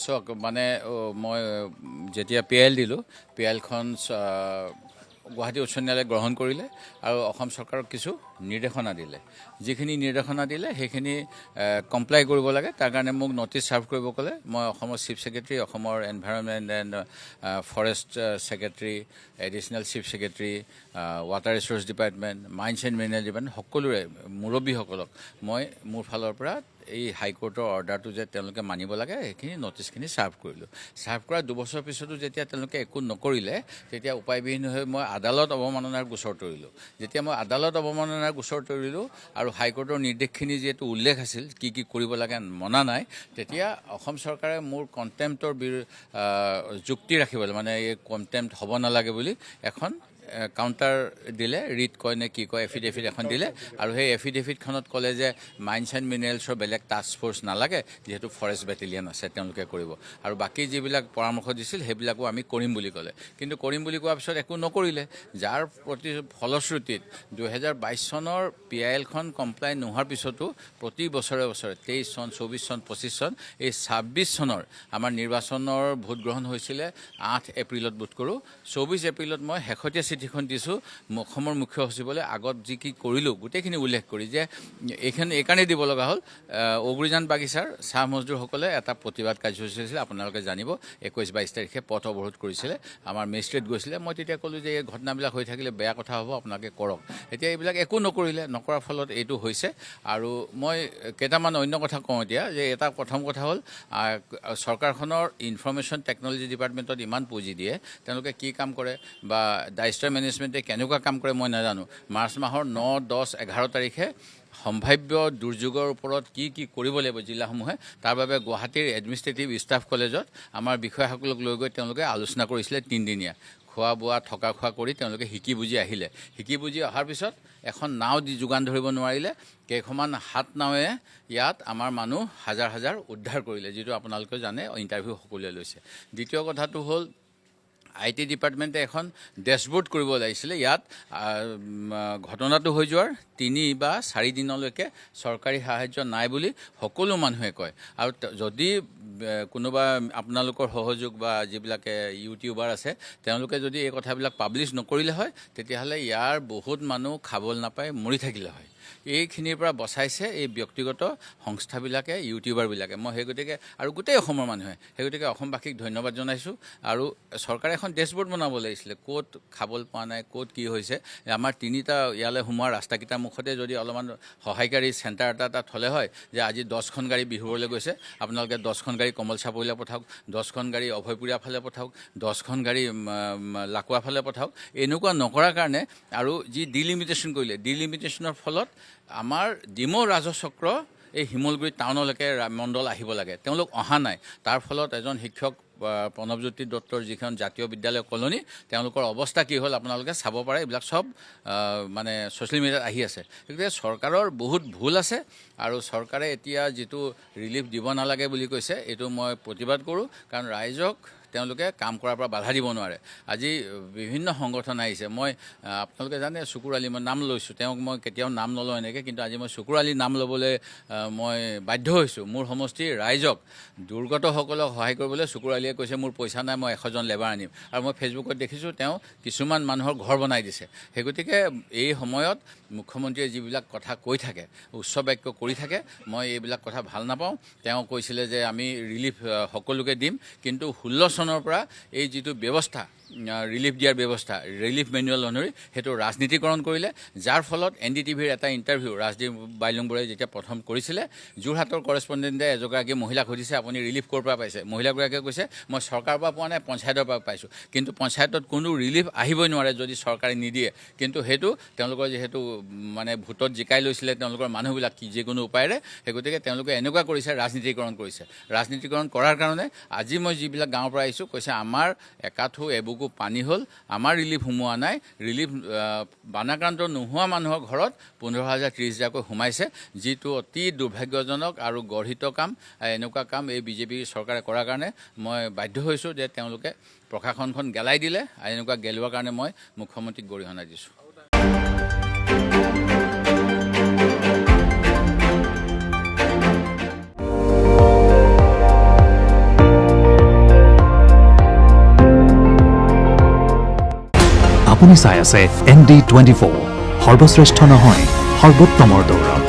চাওক মানে মই যেতিয়া PIL দিলোঁ PILখন গুৱাহাটী উচ্চ ন্যায়ালয়ে গ্ৰহণ কৰিলে আৰু অসম চৰকাৰক কিছু নিৰ্দেশনা দিলে যিখিনি নিৰ্দেশনা দিলে সেইখিনি কমপ্লাই কৰিব লাগে তাৰ কাৰণে মোক নটিচ চাৰ্ভ কৰিব ক'লে মই অসমৰ চিফ ছেক্ৰেটাৰী অসমৰ environment and forest secretary additional chief secretary water resource department mines and mineral department সকলোৰে মুৰব্বীসকলক মই মোৰ ফালৰ পৰা এই হাইকোৰ্টৰ অৰ্ডাৰটো যে তেওঁলোকে মানিব লাগে সেইখিনি নটিচখিনি চাৰ্ভ কৰিলোঁ চাৰ্ভ কৰা 2 বছৰ পিছতো যেতিয়া তেওঁলোকে একো নকৰিলে তেতিয়া উপায়বিহীন হৈ মই আদালত অৱমাননাৰ গোচৰ তৰিলোঁ যেতিয়া মই আদালত অৱমাননাৰ গোচৰ তৰিলোঁ আৰু হাইকোৰ্টৰ নিৰ্দেশখিনি যিহেতু উল্লেখ আছিল কি কি কৰিব লাগে মনা নাই তেতিয়া অসম চৰকাৰে মোৰ কণ্টেম্পটৰ যুক্তি ৰাখিবলৈ মানে এই কণ্টেম্পট হ'ব নালাগে বুলি এখন কাউণ্টাৰ দিলে ৰিট কয় নে কি কয় এফিডেভিট এখন দিলে আৰু সেই এফিডেভিটখনত ক'লে যে মাইন্স এণ্ড মিনাৰেলছৰ বেলেগ টাস্ক ফ'ৰ্চ নালাগে যিহেতু ফৰেষ্ট বেটেলিয়ন আছে তেওঁলোকে কৰিব আৰু বাকী যিবিলাক পৰামৰ্শ দিছিল সেইবিলাকো আমি কৰিম বুলি ক'লে কিন্তু কৰিম বুলি কোৱাৰ পিছত একো নকৰিলে যাৰ প্ৰতি ফলশ্ৰুতিত 2022 চনৰ PILখন কমপ্লাই নোহোৱাৰ পিছতো প্ৰতি বছৰে বছৰে 23 চন 24 চন 25 চন এই 26 চনৰ আমাৰ নিৰ্বাচনৰ ভোটগ্ৰহণ হৈছিলে 8 এপ্ৰিলত বোধ কৰোঁ 24 এপ্ৰিলত মই শেহতীয়া চিঠিখন দিছোঁ অসমৰ মুখ্য সচিবলৈ আগত যি কি কৰিলোঁ গোটেইখিনি উল্লেখ কৰি যে এইকাৰণে দিব লগা হ'ল অগ্নিজান বাগিচাৰ চাহ মজদুৰসকলে এটা প্ৰতিবাদ কাৰ্যসূচী হৈছিল আপোনালোকে জানিব 21-22 তাৰিখে পথ অৱৰোধ কৰিছিলে আমাৰ মেজিষ্ট্ৰেট গৈছিলে মই তেতিয়া ক'লোঁ যে এই ঘটনাবিলাক হৈ থাকিলে বেয়া কথা হ'ব আপোনালোকে কৰক এতিয়া এইবিলাক একো নকৰিলে নকৰাৰ ফলত এইটো হৈছে আৰু মই কেইটামান অন্য কথা কওঁ এতিয়া যে এটা প্ৰথম কথা হ'ল চৰকাৰখনৰ ইনফৰমেশ্যন টেকন'লজি ডিপাৰ্টমেণ্টত ইমান পুঁজি দিয়ে তেওঁলোকে কি কাম কৰে বা ডাইষ্টাৰ মেনেজমেণ্টে কেনেকুৱা কাম কৰে মই নাজানো মাৰ্চ মাহৰ 9, 10, 11 তাৰিখে সম্ভাৱ্য দুৰ্যোগৰ ওপৰত কি কি কৰিব লাগিব জিলাসমূহে তাৰ বাবে গুৱাহাটীৰ এডমিনিষ্ট্ৰেটিভ ষ্টাফ কলেজত আমাৰ বিষয়াসকলক লৈ গৈ তেওঁলোকে আলোচনা কৰিছিলে 3 দিনীয়া খোৱা বোৱা থকা খোৱা কৰি তেওঁলোকে শিকি বুজি আহিলে শিকি বুজি অহাৰ পিছত এখন নাও দি যোগান ধৰিব নোৱাৰিলে কেইখনমান হাত নাৱেৰে ইয়াত আমাৰ মানুহ হাজাৰ হাজাৰ উদ্ধাৰ কৰিলে যিটো আপোনালোকে জানে ইণ্টাৰভিউ সকলোৱে লৈছে দ্বিতীয় কথাটো হ'ল IT ডিপাৰ্টমেণ্টে এখন ডেছবৰ্ড কৰিব লাগিছিলে ইয়াত ঘটনাটো হৈ যোৱাৰ 3 বা 4 দিনলৈকে চৰকাৰী সাহায্য নাই বুলি সকলো মানুহে কয় আৰু যদি কোনোবা আপোনালোকৰ সহযোগ বা যিবিলাকে ইউটিউবাৰ আছে তেওঁলোকে যদি এই কথাবিলাক পাব্লিছ নকৰিলে হয় তেতিয়াহ'লে ইয়াৰ বহুত মানুহ খাবলৈ নাপায় মৰি থাকিলে হয় এইখিনিৰ পৰা বচাইছে এই ব্যক্তিগত সংস্থাবিলাকে ইউটিউবাৰবিলাকে মই সেই গতিকে আৰু গোটেই অসমৰ মানুহে সেই গতিকে অসমবাসীক ধন্যবাদ জনাইছোঁ আৰু চৰকাৰে এখন ডেছবৰ্ড বনাব লাগিছিলে ক'ত খাবলৈ পোৱা নাই ক'ত কি হৈছে আমাৰ 3টা ইয়ালৈ সোমোৱা ৰাস্তাকেইটাৰ মুখতে যদি অলপমান সহায়কাৰী চেণ্টাৰ এটা থ'লে হয় যে আজি 10খন গাড়ী বিহুবলৈ গৈছে আপোনালোকে 10খন গাড়ী কমল চাপৰিলৈ পঠাওক 10খন গাড়ী অভয়পুৰীয়া ফালে পঠাওক 10খন গাড়ী লাকুৱা ফালে পঠাওক এনেকুৱা নকৰাৰ কাৰণে আৰু যি ডিলিমিটেশ্যন কৰিলে ডিলিমিটেশ্যনৰ ফলত আমাৰ ডিমৌ ৰাজচক্ৰ এই শিমলগুৰি টাউনলৈকে মণ্ডল আহিব লাগে তেওঁলোক অহা নাই তাৰ ফলত এজন শিক্ষক প্ৰণৱজ্যোতি দত্তৰ যিখন জাতীয় বিদ্যালয় কলনী তেওঁলোকৰ অৱস্থা কি হ'ল আপোনালোকে চাব পাৰে এইবিলাক চব মানে ছ'চিয়েল মিডিয়াত আহি আছে গতিকে চৰকাৰৰ বহুত ভুল আছে আৰু চৰকাৰে এতিয়া যিটো ৰিলিফ দিব নালাগে বুলি কৈছে এইটো মই প্ৰতিবাদ কৰোঁ কাৰণ ৰাইজক তেওঁলোকে কাম কৰাৰ পৰা বাধা দিব নোৱাৰে আজি বিভিন্ন সংগঠন আহিছে মই আপোনালোকে জানে চুকুৰ আলী মই নাম লৈছোঁ তেওঁক মই কেতিয়াও নাম নলওঁ এনেকৈ কিন্তু আজি মই চুকুৰ আলী নাম ল'বলৈ মই বাধ্য হৈছোঁ মোৰ সমষ্টিৰ ৰাইজক দুৰ্গতসকলক সহায় কৰিবলৈ চুকুৰ আলীয়ে কৈছে মোৰ পইচা নাই মই 100জন লেবাৰ আনিম আৰু মই ফেচবুকত দেখিছোঁ তেওঁ কিছুমান মানুহৰ ঘৰ বনাই দিছে সেই গতিকে এই সময়ত মুখ্যমন্ত্ৰীয়ে যিবিলাক কথা কৈ থাকে উচ্চ বাক্য কৰি থাকে মই এইবিলাক কথা ভাল নাপাওঁ তেওঁ কৈছিলে যে আমি ৰিলিফ সকলোকে দিম কিন্তু 16 চনৰ পৰা এই যিটো ব্যৱস্থা ৰিলিফ দিয়াৰ ব্যৱস্থা ৰিলিফ মেনুৱেল অনুসৰি সেইটো ৰাজনীতিকৰণ কৰিলে যাৰ ফলত NDTVৰ এটা ইণ্টাৰভিউ ৰাজদীপ বাইলুংবুঢ়াই যেতিয়া প্ৰথম কৰিছিলে যোৰহাটৰ কৰেছপণ্ডেণ্টে এগৰাকী মহিলাক সুধিছে আপুনি ৰিলিফ ক'ৰ পৰা পাইছে মহিলাগৰাকীয়ে কৈছে মই চৰকাৰৰ পৰা পোৱা নাই পঞ্চায়তৰ পৰা পাইছোঁ কিন্তু পঞ্চায়তত কোনো ৰিলিফ আহিবই নোৱাৰে যদি চৰকাৰে নিদিয়ে কিন্তু সেইটো তেওঁলোকৰ যিহেতু মানে ভোটত জিকাই লৈছিলে তেওঁলোকৰ মানুহবিলাক যিকোনো উপায়েৰে সেই গতিকে তেওঁলোকে এনেকুৱা কৰিছে ৰাজনীতিকৰণ কৰিছে ৰাজনীতিকৰণ কৰাৰ কাৰণে আজি মই যিবিলাক গাঁৱৰ পৰা আহিছোঁ কৈছে আমাৰ একাঠো এবুকু পানী হ'ল আমাৰ ৰিলিফ সোমোৱা নাই ৰিলিফ বানাক্ৰান্ত নোহোৱা মানুহৰ ঘৰত 15,000 30,000কৈ সোমাইছে যিটো অতি দুৰ্ভাগ্যজনক আৰু গৰ্হিত কাম এনেকুৱা কাম এই বিজেপি চৰকাৰে কৰাৰ কাৰণে মই বাধ্য হৈছোঁ যে তেওঁলোকে প্ৰশাসনখন গেলাই দিলে আৰু এনেকুৱা গেলোৱাৰ কাৰণে মই মুখ্যমন্ত্ৰীক গৰিহণা দিছোঁ আপুনি চাই আছে ND24 সৰ্বশ্ৰেষ্ঠ নহয় সৰ্বোত্তমৰ দৌৰত।